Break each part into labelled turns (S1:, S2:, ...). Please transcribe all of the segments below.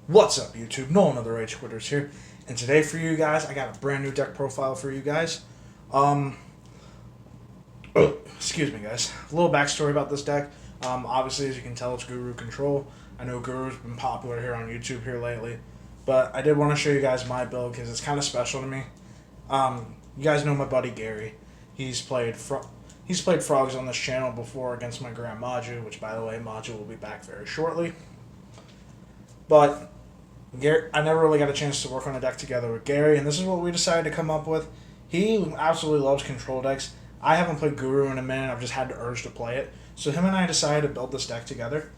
S1: What's up, YouTube? Nolan of the Rage Quitters here, and today for you guys, I got a brand new deck profile for you guys. Um, Excuse me, guys. A little backstory about this deck. Obviously, as you can tell, it's Guru Control. I know Guru's been popular here on YouTube here lately, but I did want to show you guys my build because it's kind of special to me. You guys know my buddy Gary. He's played Frogs on this channel before against my Grand Maju, which, by the way, Maju will be back very shortly. But I never really got a chance to work on a deck together with Gary, and this is what we decided to come up with. He absolutely loves control decks. I haven't played Guru in a minute. I've just had the urge to play it. So him and I decided to build this deck together.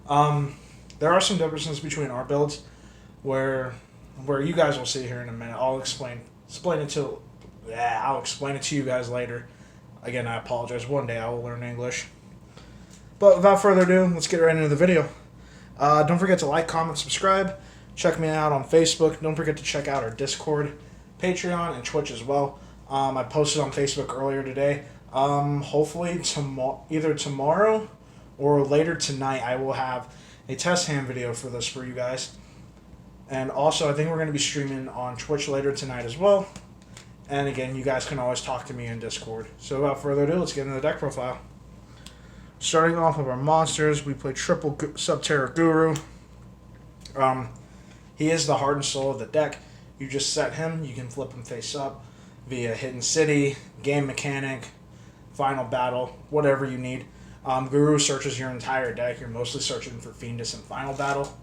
S1: There are some differences between our builds, where you guys will see here in a minute. I'll explain it to you guys later. Again, I apologize. One day I will learn English. But without further ado, let's get right into the video. Don't forget to like, comment, subscribe. Check me out on Facebook. Don't forget to check out our Discord, Patreon, and Twitch as well. I posted on Facebook earlier today. Hopefully either tomorrow or later tonight, I will have a test hand video for this for you guys. And also, I think we're going to be streaming on Twitch later tonight as well. And again, you guys can always talk to me in Discord. So without further ado, let's get into the deck profile. Starting off with our monsters, we play triple Subterra Guru. He is the heart and soul of the deck. You just set him, you can flip him face up via Hidden City, Game Mechanic, Final Battle, whatever you need. Guru searches your entire deck. You're mostly searching for Fiendus and Final Battle,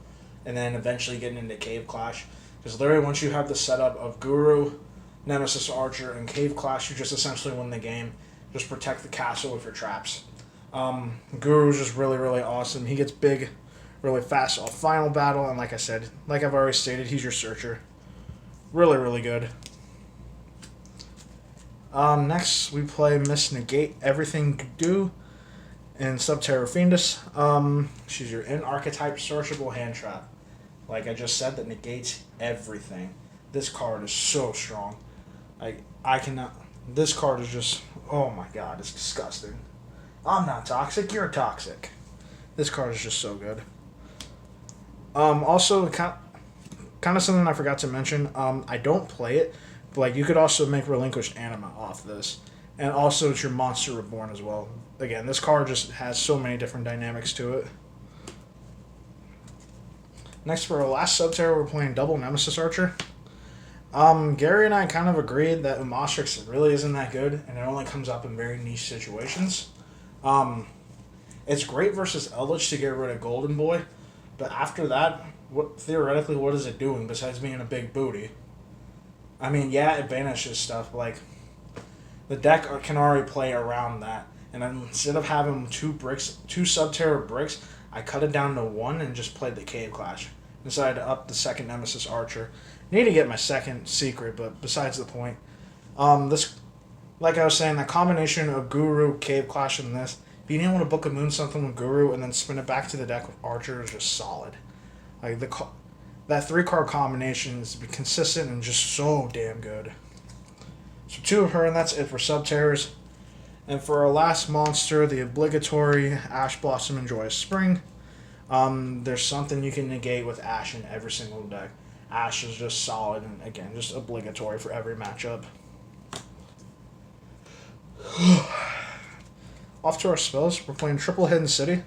S1: and then eventually getting into Cave Clash. Because literally once you have the setup of Guru, Nemesis Archer, and Cave Clash, you just essentially win the game. Just protect the castle with your traps. Guru's just really, really awesome. He gets big really fast off Final Battle, and like I said, like I've already stated, he's your searcher. Really, really good. Next, we play Miss Negate Everything Could Do in Subterra Fiendus. She's your in-archetype searchable hand trap. Like I just said, that negates everything. This card is so strong. I cannot... This card is just... Oh my god, it's disgusting. I'm not toxic, you're toxic. This card is just so good. Also, kind of something I forgot to mention. I don't play it, but like you could also make Relinquished Anima off this. And also it's your Monster Reborn as well. Again, this card just has so many different dynamics to it. Next, for our last Subterra, we're playing double Nemesis Archer. Gary and I kind of agreed that Umastrix really isn't that good, and it only comes up in very niche situations. It's great versus Eldritch to get rid of Golden Boy, but after that, theoretically, what is it doing besides being a big booty? I mean, yeah, it banishes stuff, but like, the deck can already play around that, and then instead of having two Subterra bricks, I cut it down to one and just played the Cave Clash. Decided to up the second Nemesis Archer. Need to get my second secret, but besides the point. Like I was saying, that combination of Guru, Cave Clash, and this, being able to book a Moon something with Guru and then spin it back to the deck with Archer is just solid. Like that 3-card combination is consistent and just so damn good. So 2 of her, and that's it for Subterrors. And for our last monster, the obligatory Ash Blossom and Joyous Spring. There's something you can negate with Ash in every single deck. Ash is just solid and, again, just obligatory for every matchup. Off to our spells. We're playing triple Hidden City.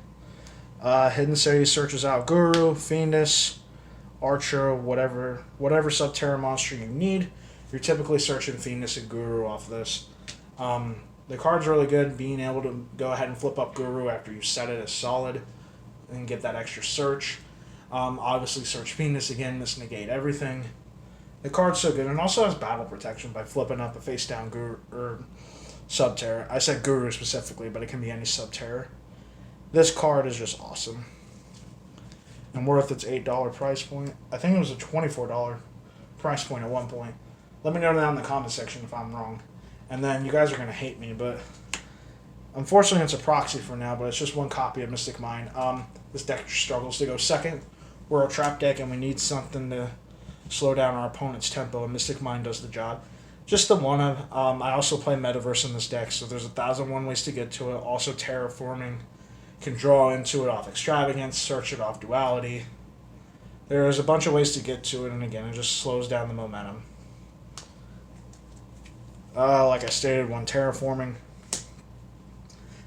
S1: Hidden City searches out Guru, Fiendus, Archer, whatever Subterra monster you need. You're typically searching Fiendus and Guru off this. The card's really good. Being able to go ahead and flip up Guru after you set it is solid and get that extra search. Obviously, search Fiendus again. This negate everything. The card's so good, and also has battle protection by flipping up a face down Guru or Subterra. I said Guru specifically, but it can be any Subterra. This card is just awesome and worth its $8 price point. I think it was a $24 price point at one point. Let me know down in the comment section if I'm wrong. And then you guys are gonna hate me, but unfortunately it's a proxy for now. But it's just one copy of Mystic Mine. This deck struggles to go second. We're a trap deck, and we need something to slow down our opponent's tempo, and Mystic Mine does the job. Just the one of. I also play Metaverse in this deck, so there's 1,001 ways to get to it. Also, Terraforming can draw into it off Extravagance, search it off Duality. There's a bunch of ways to get to it, and again, it just slows down the momentum. Like I stated, when terraforming.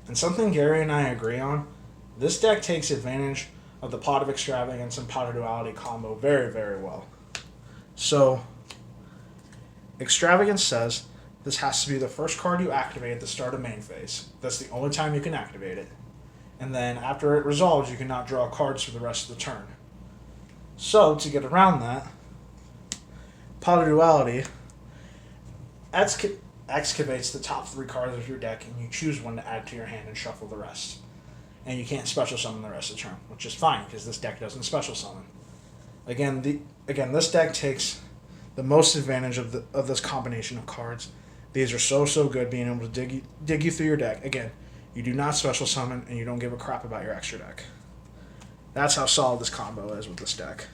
S1: And something Gary and I agree on, this deck takes advantage of the Pot of Extravagance and Pot of Duality combo very, very well. So, Extravagance says this has to be the first card you activate at the start of main phase. That's the only time you can activate it. And then after it resolves, you cannot draw cards for the rest of the turn. So, to get around that, Pot of Duality excavates the top 3 cards of your deck, and you choose one to add to your hand and shuffle the rest. And you can't special summon the rest of the turn, which is fine because this deck doesn't special summon. Again, this deck takes the most advantage of this combination of cards. These are so good, being able to dig you through your deck. Again, you do not special summon, and you don't give a crap about your extra deck. That's how solid this combo is with this deck.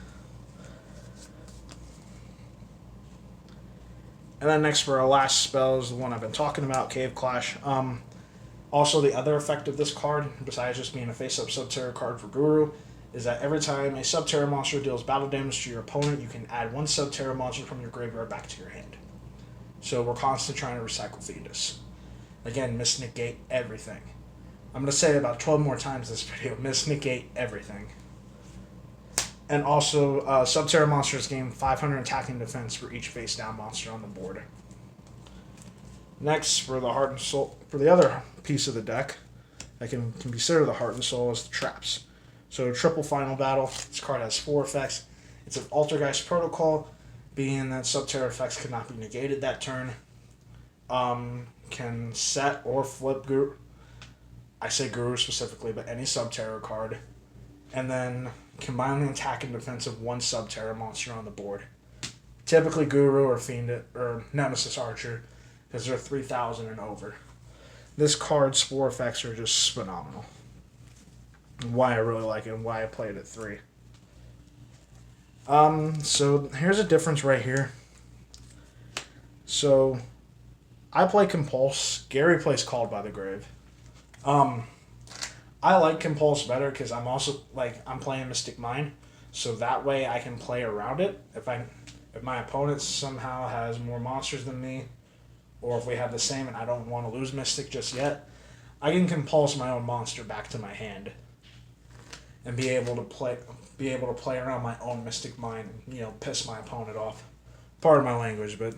S1: And then next for our last spell is the one I've been talking about, Cave Clash. Also, the other effect of this card, besides just being a face-up Subterra card for Guru, is that every time a Subterra monster deals battle damage to your opponent, you can add 1 Subterra monster from your graveyard back to your hand. So we're constantly trying to recycle Thetis. Again, misnegate everything. I'm going to say it about 12 more times this video, misnegate everything. And also, Subterra monsters gain 500 attacking defense for each face-down monster on the board. Next, for the Heart and Soul, for the other piece of the deck that can be considered the Heart and Soul, is the traps. So, triple final battle. This card has 4 effects. It's an Altergeist Protocol, being that Subterra effects cannot be negated that turn. Can set or flip Guru. I say Guru specifically, but any Subterra card. And then combine the attack and defense of 1 Subterra monster on the board. Typically Guru or Fiend or Nemesis Archer, because they're 3,000 and over. This card's 4 effects are just phenomenal. And why I really like it and why I play it at 3. So here's a difference right here. So I play Compulse. Gary plays Called by the Grave. I like Compulse better because I'm playing Mystic Mine, so that way I can play around it. If my opponent somehow has more monsters than me, or if we have the same and I don't want to lose Mystic just yet, I can Compulse my own monster back to my hand, and be able to play around my own Mystic Mine and piss my opponent off. Pardon my language, but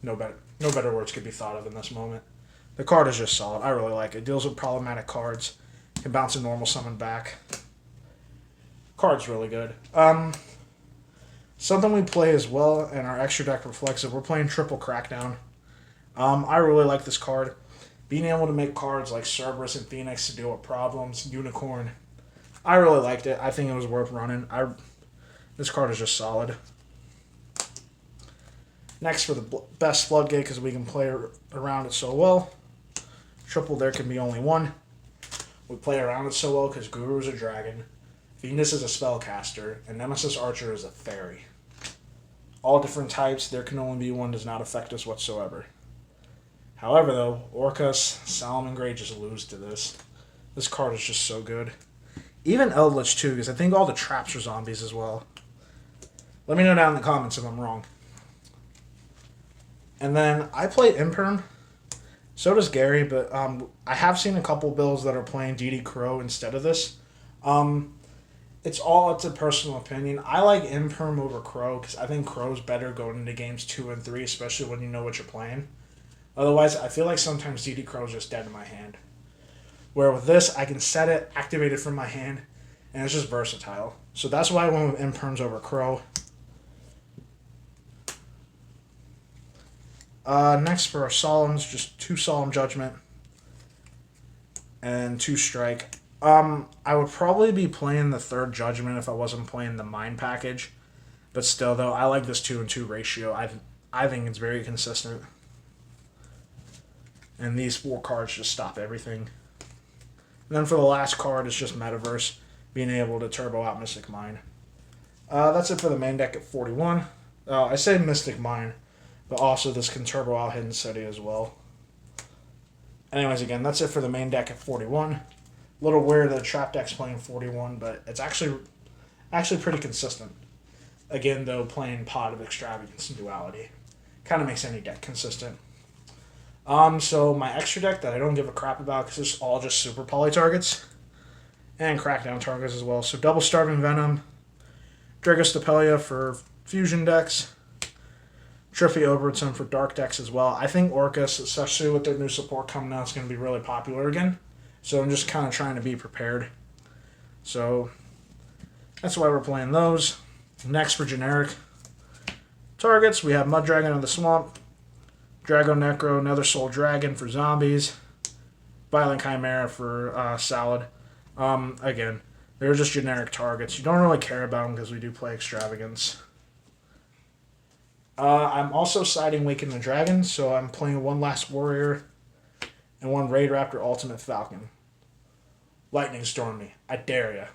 S1: no better words could be thought of in this moment. The card is just solid. I really like it. It deals with problematic cards. Can bounce a normal summon back. Card's really good. Something we play as well, and our extra deck reflects it. We're playing Triple Crackdown. I really like this card. Being able to make cards like Cerberus and Phoenix to deal with problems, Unicorn. I really liked it. I think it was worth running. This card is just solid. Next for the best Floodgate, because we can play around it so well. Triple, there can be only 1. We play around it so well because Guru is a dragon, Venus is a spellcaster, and Nemesis Archer is a fairy. All different types, there can only be 1, does not affect us whatsoever. However, though, Orcus, Salamangreat just lose to this. This card is just so good. Even Eldritch too, because I think all the traps are zombies as well. Let me know down in the comments if I'm wrong. And then I play Imperm. So does Gary, but I have seen a couple builds that are playing DD Crow instead of this. It's all up to personal opinion. I like Imperm over Crow because I think Crow's better going into games 2 and 3, especially when you know what you're playing. Otherwise, I feel like sometimes DD Crow's just dead in my hand. Where with this, I can set it, activate it from my hand, and it's just versatile. So that's why I went with Imperms over Crow. Next for our Solemns, just 2 Solemn Judgment and 2 Strike. I would probably be playing the 3rd Judgment if I wasn't playing the Mind package. But still, though, I like this 2 and 2 ratio. I think it's very consistent. And these 4 cards just stop everything. And then for the last card, it's just Metaverse, being able to turbo out Mystic Mine. That's it for the main deck at 41. I say Mystic Mine, but also this can turbo out Hidden City as well. Anyways, again, that's it for the main deck at 41. A little weird that Trap deck's playing 41, but it's actually pretty consistent. Again, though, playing Pot of Extravagance and Duality kind of makes any deck consistent. So my extra deck that I don't give a crap about because it's all just super poly targets and crackdown targets as well. So double Starving Venom, Dragostapelia for fusion decks, Triffy Obertson for dark decks as well. I think Orcus, especially with their new support coming out, is going to be really popular again. So I'm just kind of trying to be prepared. So that's why we're playing those. Next for generic targets, we have Mud Dragon of the Swamp, Drago Necro, Nether Soul Dragon for zombies, Violent Chimera for Salad. Again, they're just generic targets. You don't really care about them because we do play Extravagance. I'm also siding Waken the Dragon, so I'm playing one Last Warrior and one Raid Raptor Ultimate Falcon. Lightning Storm me. I dare ya.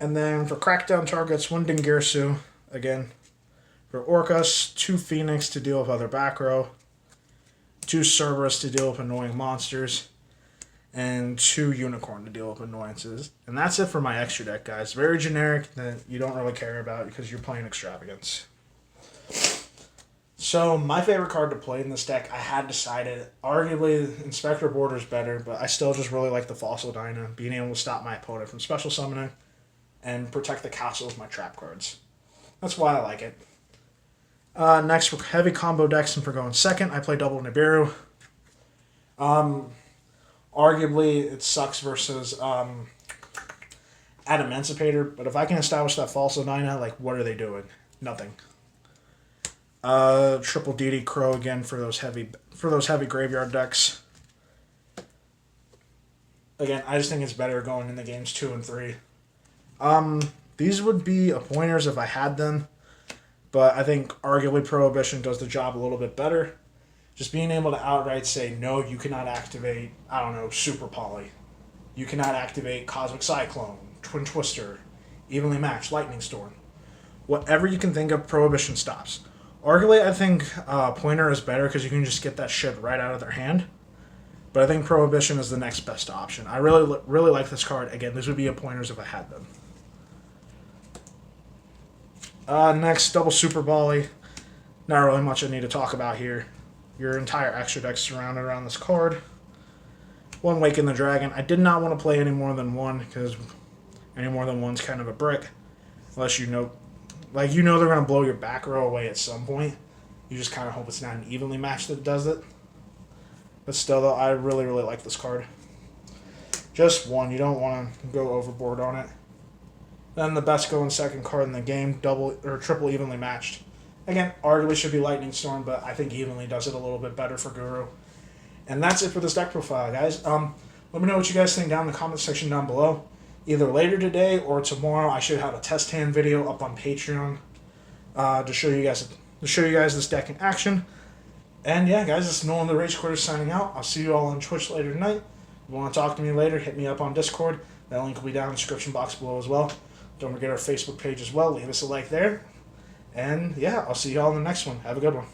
S1: And then for crackdown targets, one Dingirsu, again. For Orcus, 2 Phoenix to deal with other back row, 2 Cerberus to deal with annoying monsters, and 2 Unicorn to deal with annoyances. And that's it for my extra deck, guys. Very generic that you don't really care about because you're playing Extravagance. So my favorite card to play in this deck, I had decided, arguably Inspector Border's better, but I still just really like the Fossil Dyna, being able to stop my opponent from special summoning and protect the castle with my trap cards. That's why I like it. Next, for heavy combo decks and for going second, I play double Nibiru. Arguably, it sucks versus Adamancipator, but if I can establish that Falso Dyna, like, what are they doing? Nothing. Triple DD Crow again for those heavy graveyard decks. Again, I just think it's better going in the games 2 and 3. These would be pointers if I had them, but I think arguably Prohibition does the job a little bit better. Just being able to outright say, no, you cannot activate, I don't know, Super Poly. You cannot activate Cosmic Cyclone, Twin Twister, Evenly Matched, Lightning Storm. Whatever you can think of, Prohibition stops. Arguably, I think Pointer is better because you can just get that shit right out of their hand. But I think Prohibition is the next best option. I really like this card. Again, these would be pointers if I had them. Next, double Super Volley. Not really much I need to talk about here. Your entire extra deck surrounded around this card. One Waken the Dragon. I did not want to play any more than one because any more than one's kind of a brick. Unless you know they're going to blow your back row away at some point. You just kind of hope it's not an evenly matched that does it. But still, though, I really, really like this card. Just one. You don't want to go overboard on it. Then the best going second card in the game, double or triple evenly matched. Again, arguably should be Lightning Storm, but I think evenly does it a little bit better for Guru. And that's it for this deck profile, guys. Let me know what you guys think down in the comment section down below. Either later today or tomorrow, I should have a test hand video up on Patreon to show you guys this deck in action. And yeah, guys, this is Nolan the Rage Quarter signing out. I'll see you all on Twitch later tonight. If you want to talk to me later, hit me up on Discord. That link will be down in the description box below as well. Don't forget our Facebook page as well. Leave us a like there. And yeah, I'll see you all in the next one. Have a good one.